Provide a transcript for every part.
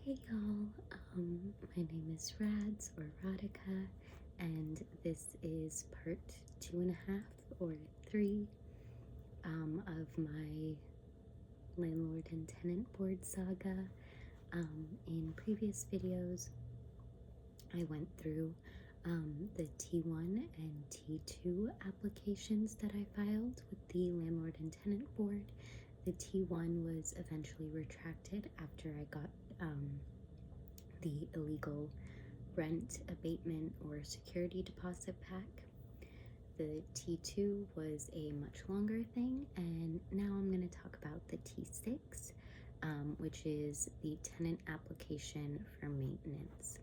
Hey y'all, my name is Rads or Radhika, and this is part 2.5 or 3 of my Landlord and Tenant Board saga. In previous videos, I went through the T1 and T2 applications that I filed with the Landlord and Tenant Board. The T1 was eventually retracted after I got the illegal rent abatement or security deposit pack. The T2 was a much longer thing, and now I'm going to talk about the T6, which is the tenant application for maintenance.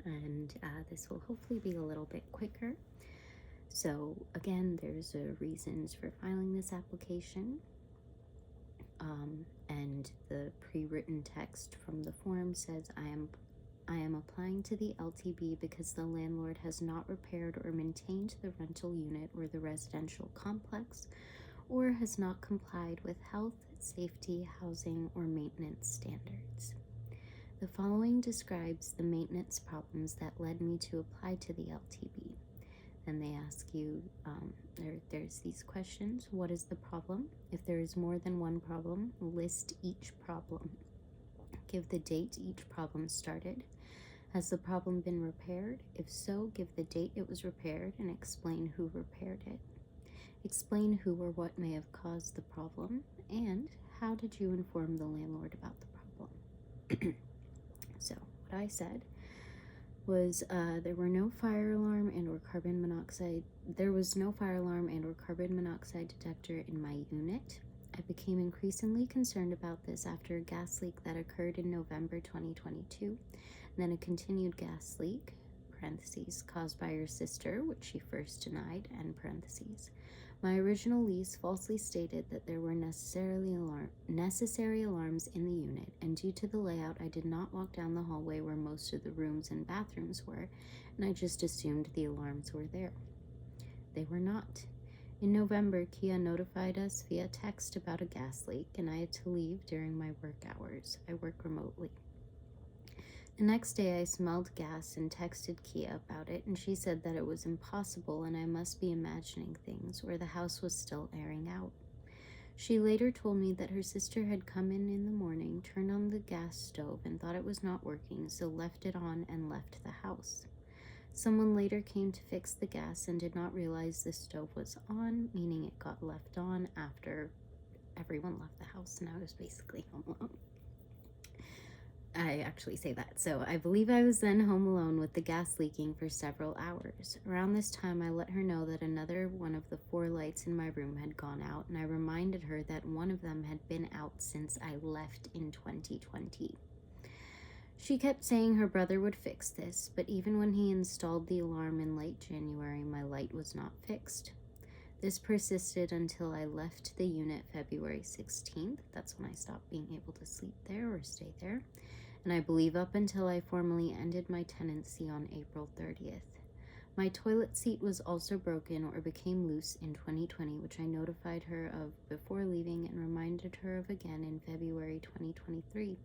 And this will hopefully be a little bit quicker. So again, there's reasons for filing this application. And the pre-written text from the form says, I am applying to the LTB because the landlord has not repaired or maintained the rental unit or the residential complex, or has not complied with health, safety, housing, or maintenance standards. The following describes the maintenance problems that led me to apply to the LTB. Then they ask you, there's these questions. What is the problem? If there is more than one problem, list each problem. Give the date each problem started. Has the problem been repaired? If so, give the date it was repaired and explain who repaired it. Explain who or what may have caused the problem, and how did you inform the landlord about the problem? So what I said was there was no fire alarm and or carbon monoxide detector in my unit. I became increasingly concerned about this after a gas leak that occurred in November 2022, and then a continued gas leak, parentheses, caused by your sister, which she first denied, end parentheses. My original lease falsely stated that there were necessary alarms in the unit, and due to the layout, I did not walk down the hallway where most of the rooms and bathrooms were, and I just assumed the alarms were there. They were not. In November, Kia notified us via text about a gas leak, and I had to leave during my work hours. I work remotely. The next day, I smelled gas and texted Kia about it, and she said that it was impossible and I must be imagining things, or the house was still airing out. She later told me that her sister had come in the morning, turned on the gas stove, and thought it was not working, so left it on and left the house. Someone later came to fix the gas and did not realize the stove was on, meaning it got left on after everyone left the house, and I was basically home alone. I actually say that. So I believe I was then home alone with the gas leaking for several hours. Around this time, I let her know that another one of the 4 lights in my room had gone out, and I reminded her that one of them had been out since I left in 2020. She kept saying her brother would fix this, but even when he installed the alarm in late January, my light was not fixed. This persisted until I left the unit February 16th. That's when I stopped being able to sleep there or stay there. And I believe up until I formally ended my tenancy on April 30th. My toilet seat was also broken or became loose in 2020, which I notified her of before leaving and reminded her of again in February 2023.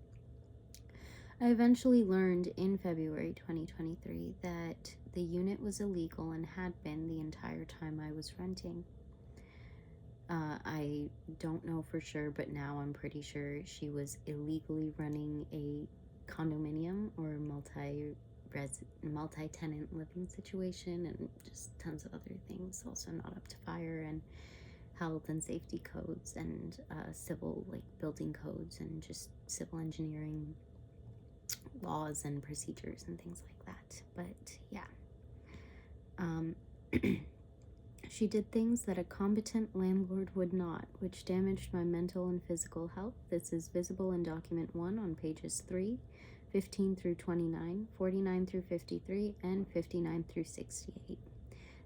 I eventually learned in February 2023 that the unit was illegal and had been the entire time I was renting. I don't know for sure, but now I'm pretty sure she was illegally running a condominium or multi-tenant living situation, and just tons of other things. Also not up to fire and health and safety codes and civil, like building codes and just civil engineering laws and procedures and things like that. But yeah, she did things that a competent landlord would not, which damaged my mental and physical health. This is visible in document 1 on pages 3, 15 through 29, 49 through 53, and 59 through 68.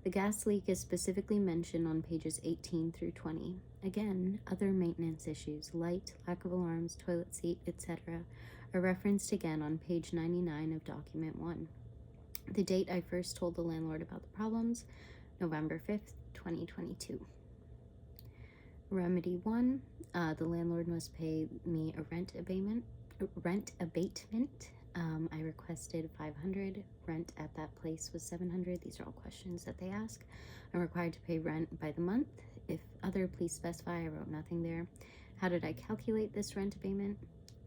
The gas leak is specifically mentioned on pages 18 through 20. Again, other maintenance issues, light, lack of alarms, toilet seat, etc., are referenced again on page 99 of document 1. The date I first told the landlord about the problems, November 5th, 2022. Remedy 1, the landlord must pay me a rent abatement Rent abatement. I requested $500. Rent at that place was $700. These are all questions that they ask. I'm required to pay rent by the month. If other, please specify. I wrote nothing there. How did I calculate this rent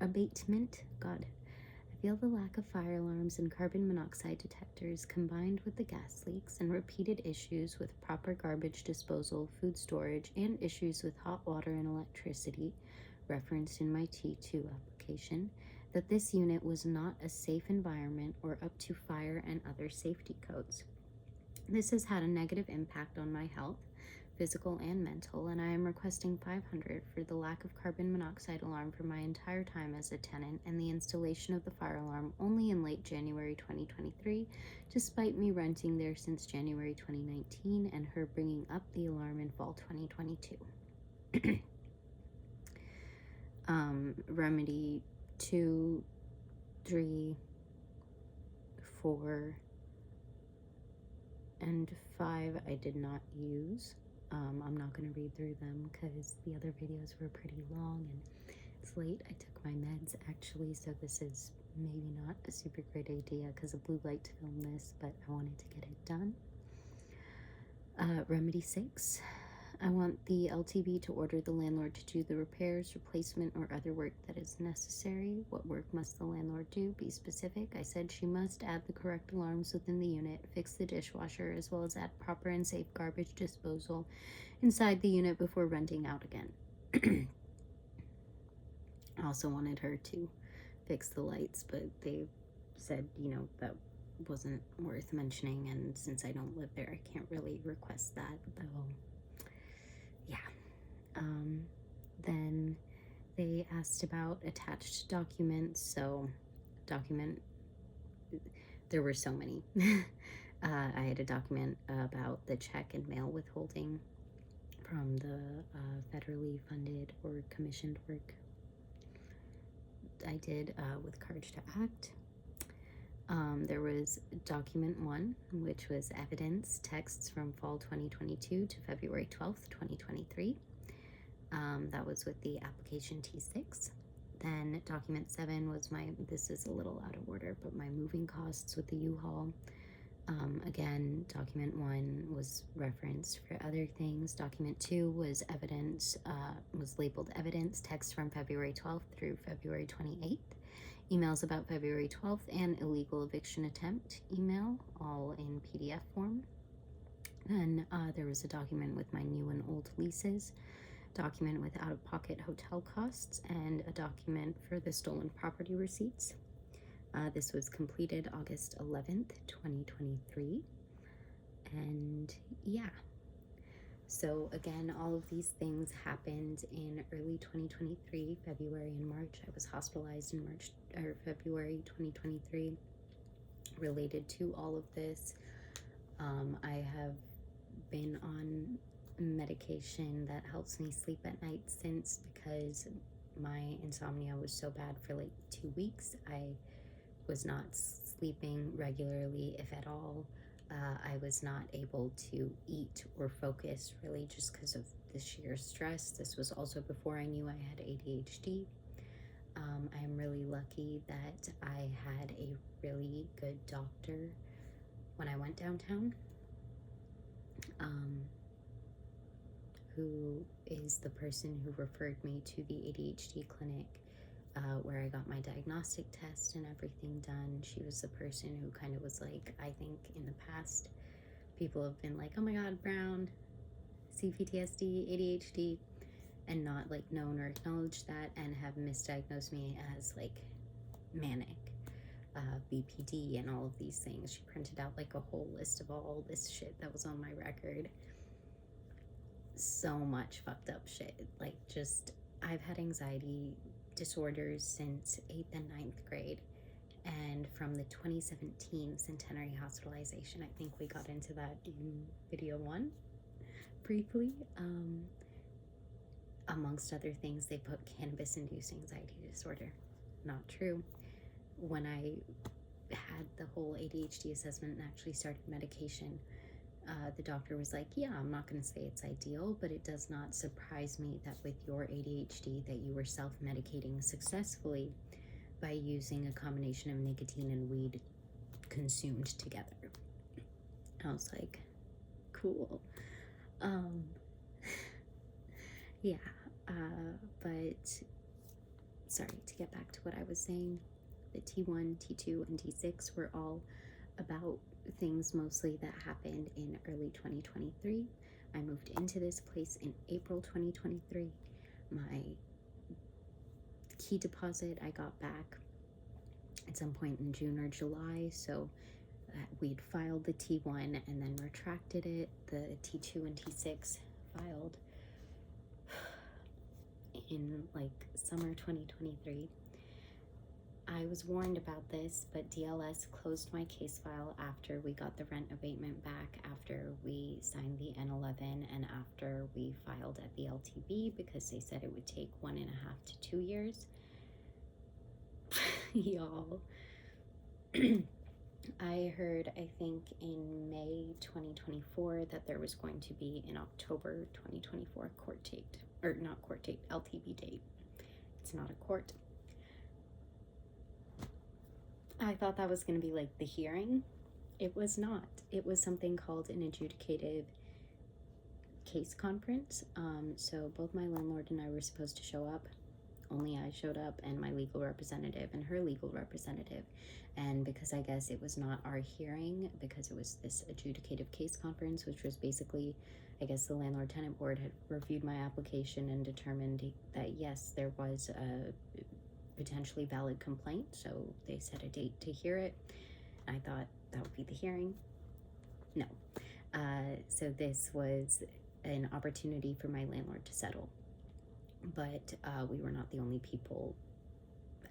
abatement? God. I feel the lack of fire alarms and carbon monoxide detectors combined with the gas leaks and repeated issues with proper garbage disposal, food storage, and issues with hot water and electricity referenced in my T2 application, that this unit was not a safe environment or up to fire and other safety codes. This has had a negative impact on my health, physical and mental, and I am requesting $500 for the lack of carbon monoxide alarm for my entire time as a tenant and the installation of the fire alarm only in late January 2023, despite me renting there since January 2019 and her bringing up the alarm in fall 2022. Remedy 2, 3, 4, and 5 I did not use. I'm not going to read through them because the other videos were pretty long and it's late. I took my meds actually, so this is maybe not a super great idea because of blue light to film this, but I wanted to get it done. Remedy 6. I want the LTB to order the landlord to do the repairs, replacement, or other work that is necessary. What work must the landlord do? Be specific. I said she must add the correct alarms within the unit, fix the dishwasher, as well as add proper and safe garbage disposal inside the unit before renting out again. I also wanted her to fix the lights, but they said, that wasn't worth mentioning, and since I don't live there, I can't really request that, though. Yeah. Then they asked about attached documents. So there were so many. I had a document about the check and mail withholding from the federally funded or commissioned work I did with Courage to Act. There was document 1, which was evidence texts from fall 2022 to February 12th, 2023. That was with the application T6. Then document 7 was this is a little out of order, but my moving costs with the U-Haul. Again, document 1 was referenced for other things. Document 2 was evidence, was labeled evidence text from February 12th through February 28th. Emails about February 12th and illegal eviction attempt email, all in PDF form. Then there was a document with my new and old leases, document with out-of-pocket hotel costs, and a document for the stolen property receipts. This was completed August 11th, 2023. And yeah. So again, all of these things happened in early 2023, February and March. I was hospitalized in February 2023 related to all of this. I have been on medication that helps me sleep at night since, because my insomnia was so bad for like 2 weeks. I was not sleeping regularly, if at all. I was not able to eat or focus really just because of the sheer stress. This was also before I knew I had ADHD. I am really lucky that I had a really good doctor when I went downtown, who is the person who referred me to the ADHD clinic where I got my diagnostic test and everything done. She was the person who kind of was like, I think in the past, people have been like, oh my God, Brown, CPTSD, ADHD, and not like known or acknowledged that, and have misdiagnosed me as like manic, BPD, and all of these things. She printed out like a whole list of all this shit that was on my record. So much fucked up shit. Like, just, I've had anxiety disorders since 8th and 9th grade, and from the 2017 centenary hospitalization. I think we got into that in video 1 briefly. Amongst other things, they put cannabis-induced anxiety disorder. Not true. When I had the whole ADHD assessment and actually started medication, the doctor was like, yeah, I'm not going to say it's ideal, but it does not surprise me that with your ADHD that you were self-medicating successfully by using a combination of nicotine and weed consumed together. I was like, cool. Yeah, but sorry, to get back to what I was saying, the T1, T2, and T6 were all about things mostly that happened in early 2023. I moved into this place in April 2023. My key deposit I got back at some point in June or July, so we'd filed the T1 and then retracted it. The T2 and T6 filed in like summer 2023. I was warned about this, but DLS closed my case file after we got the rent abatement back, after we signed the N11, and after we filed at the LTB, because they said it would take 1.5 to 2 years. Y'all. I heard, I think in May 2024, that there was going to be an October 2024 court date, or not court date, LTB date. It's not a court. I thought that was going to be like the hearing. It was not. It was something called an adjudicative case conference. So both my landlord and I were supposed to show up. Only I showed up, and my legal representative and her legal representative. And because I guess it was not our hearing, because it was this adjudicative case conference, which was basically, I guess the Landlord Tenant Board had reviewed my application and determined that yes, there was a potentially valid complaint, so they set a date to hear it. I thought that would be the hearing. No. So this was an opportunity for my landlord to settle, but we were not the only people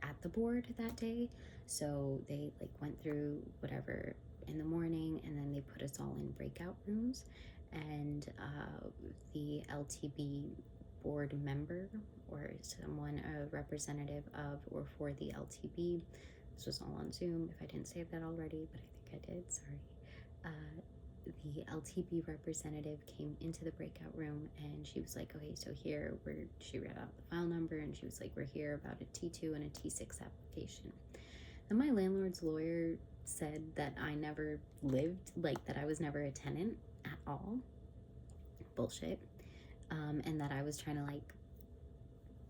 at the board that day, so they like went through whatever in the morning, and then they put us all in breakout rooms, and the LTB board member or someone, a representative of or for the LTB, this was all on Zoom if I didn't say that already, but I think I did, sorry. The LTB representative came into the breakout room, and she was like, okay, so here she read out the file number, and she was like, we're here about a T2 and a T6 application. Then my landlord's lawyer said that I never lived, like that I was never a tenant at all. Bullshit. And that I was trying to like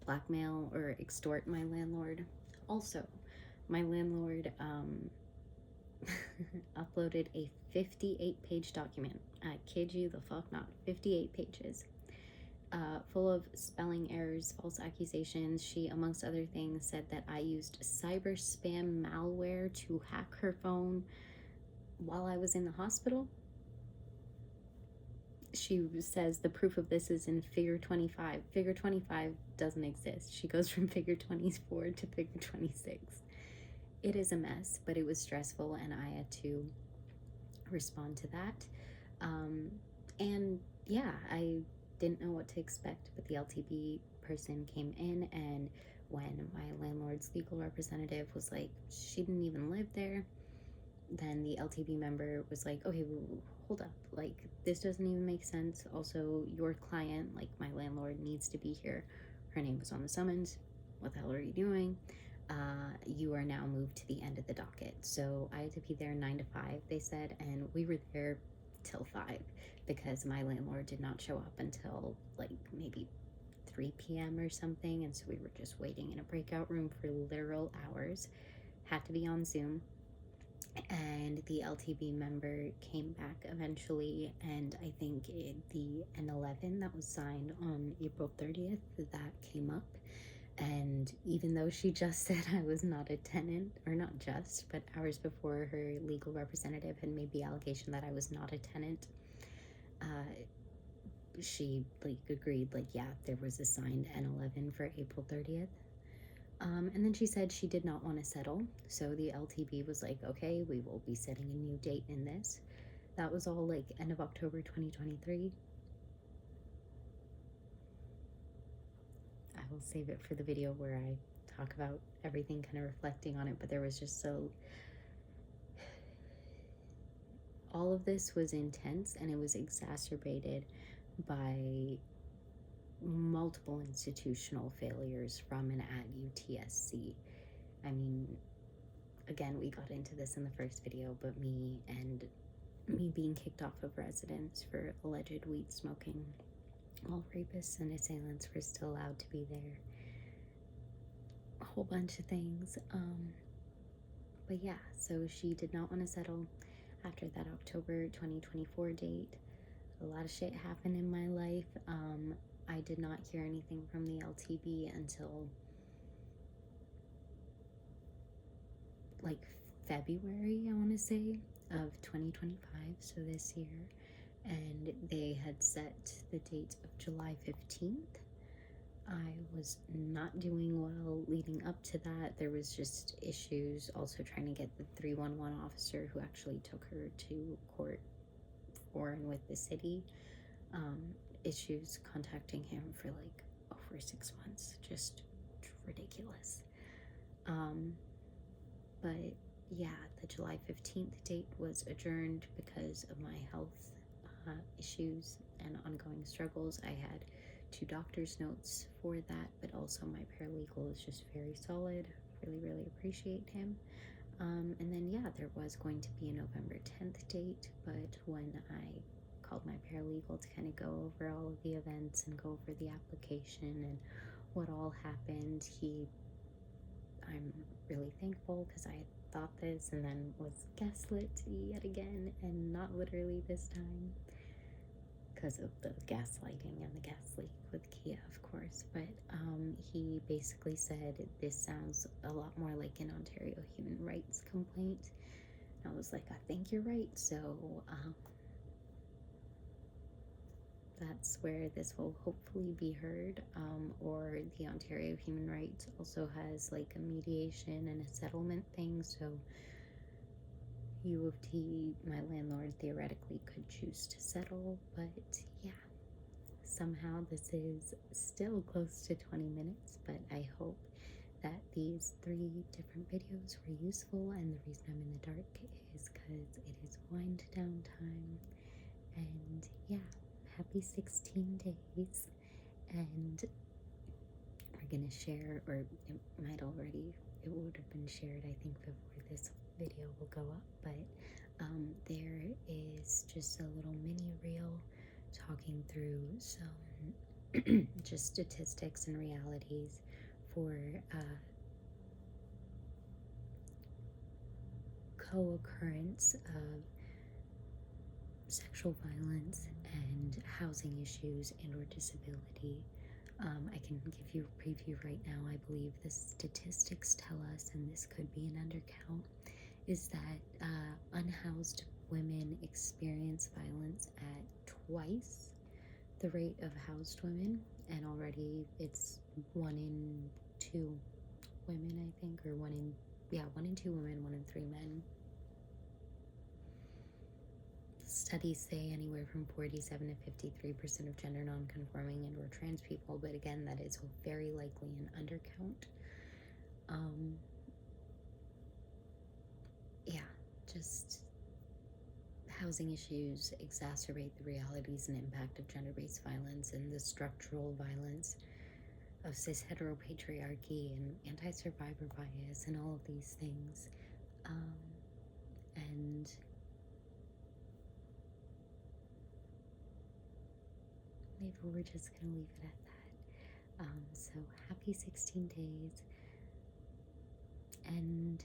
blackmail or extort my landlord. Also, my landlord uploaded a 58-page document. I kid you the fuck not. 58 pages. Full of spelling errors, false accusations. She, amongst other things, said that I used cyber spam malware to hack her phone while I was in the hospital. She says the proof of this is in figure 25. Figure 25 doesn't exist. She goes from figure 24 to figure 26. It is a mess, but it was stressful, and I had to respond to that. And yeah, I didn't know what to expect, but the LTB person came in, and when my landlord's legal representative was like, she didn't even live there, then the LTB member was like, okay, hold up, like this doesn't even make sense. Also, your client, like my landlord, needs to be here. Her name was on the summons. What the hell are you doing? You are now moved to the end of the docket. So I had to be there 9 to 5, they said, and we were there till 5 because my landlord did not show up until like maybe 3 p.m. or something, and so we were just waiting in a breakout room for literal hours. Had to be on Zoom. And the LTB member came back eventually, and I think the N11 that was signed on April 30th, that came up. And even though she just said I was not a tenant, or not just, but hours before, her legal representative had made the allegation that I was not a tenant, she like agreed, like, yeah, there was a signed N11 for April 30th. And then she said she did not want to settle, so the LTB was like, okay, we will be setting a new date in this. That was all like end of October 2023. I will save it for the video where I talk about everything, kind of reflecting on it, but there was just so... all of this was intense, and it was exacerbated by multiple institutional failures from and at UTSC. I mean, again, we got into this in the first video, but me being kicked off of residence for alleged weed smoking while rapists and assailants were still allowed to be there. A whole bunch of things. But yeah, so she did not want to settle after that October 2024 date. A lot of shit happened in my life. I did not hear anything from the LTB until like February, I want to say, of 2025, so this year. And they had set the date of July 15th. I was not doing well leading up to that. There was just issues also trying to get the 311 officer who actually took her to court for and with the city. Issues contacting him for like over 6 months. Just ridiculous. But yeah, the July 15th date was adjourned because of my health issues and ongoing struggles. I had 2 doctor's notes for that, but also my paralegal is just very solid. Really appreciate him. And then yeah, there was going to be a November 10th date, but when I called my paralegal to kind of go over all of the events and go over the application and what all happened, I'm really thankful because I had thought this and then was gaslit yet again, and not literally this time because of the gaslighting and the gas leak with Kia, of course. But he basically said, this sounds a lot more like an Ontario human rights complaint. I was like, I think you're right. So that's where this will hopefully be heard. Or the Ontario Human Rights also has like a mediation and a settlement thing. So U of T, my landlord, theoretically could choose to settle. But yeah, somehow this is still close to 20 minutes. But I hope that these 3 different videos were useful. And the reason I'm in the dark is because it is wind down time. And yeah, happy 16 days, and we're gonna share, or it would have been shared, I think, before this video will go up, but there is just a little mini reel talking through some just statistics and realities for co-occurrence of sexual violence and housing issues and or disability. I can give you a preview right now. I believe the statistics tell us, and this could be an undercount, is that unhoused women experience violence at twice the rate of housed women, and already it's 1 in 2 women, I think, or 1 in 2 women, 1 in 3 men. Studies say anywhere from 47 to 53% of gender non-conforming and or trans people, but again, that is very likely an undercount. Yeah, just housing issues exacerbate the realities and impact of gender-based violence and the structural violence of cis heteropatriarchy and anti-survivor bias and all of these things. And maybe we're just gonna leave it at that. So happy 16 days, and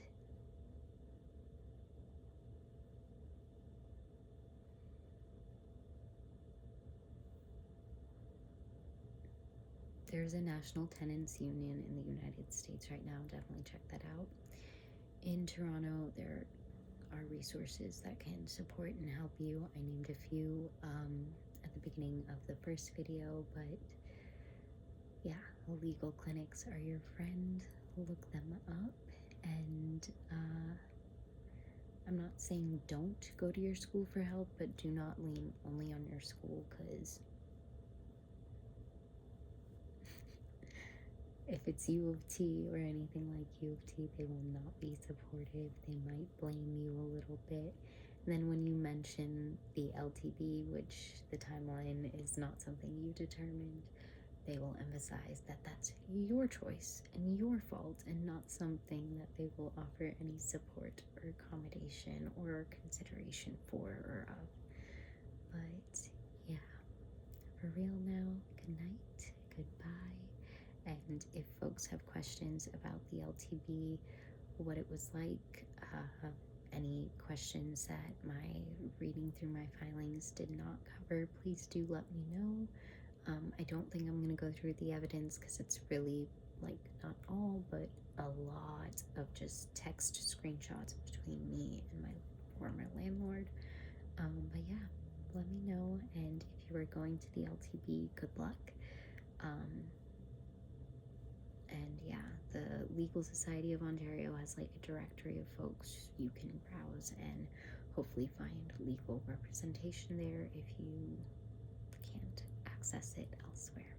there's a National Tenants Union in the United States right now. Definitely check that out. In Toronto, there are resources that can support and help you. I named a few at the beginning of the first video, but yeah, legal clinics are your friend. Look them up. And I'm not saying don't go to your school for help, but do not lean only on your school, because if it's U of T or anything like U of T, they will not be supportive. They might blame you a little bit. And then when you mention the LTB, which the timeline is not something you determined, they will emphasize that that's your choice and your fault, and not something that they will offer any support or accommodation or consideration for or of. But yeah, for real now, good night, goodbye. And if folks have questions about the LTB, what it was like, any questions that my reading through my filings did not cover, please do let me know. I don't think I'm going to go through the evidence because it's really, like, not all, but a lot of just text screenshots between me and my former landlord. But yeah, let me know. And if you are going to the LTB, good luck. And yeah, the Legal Society of Ontario has like a directory of folks you can browse and hopefully find legal representation there if you can't access it elsewhere.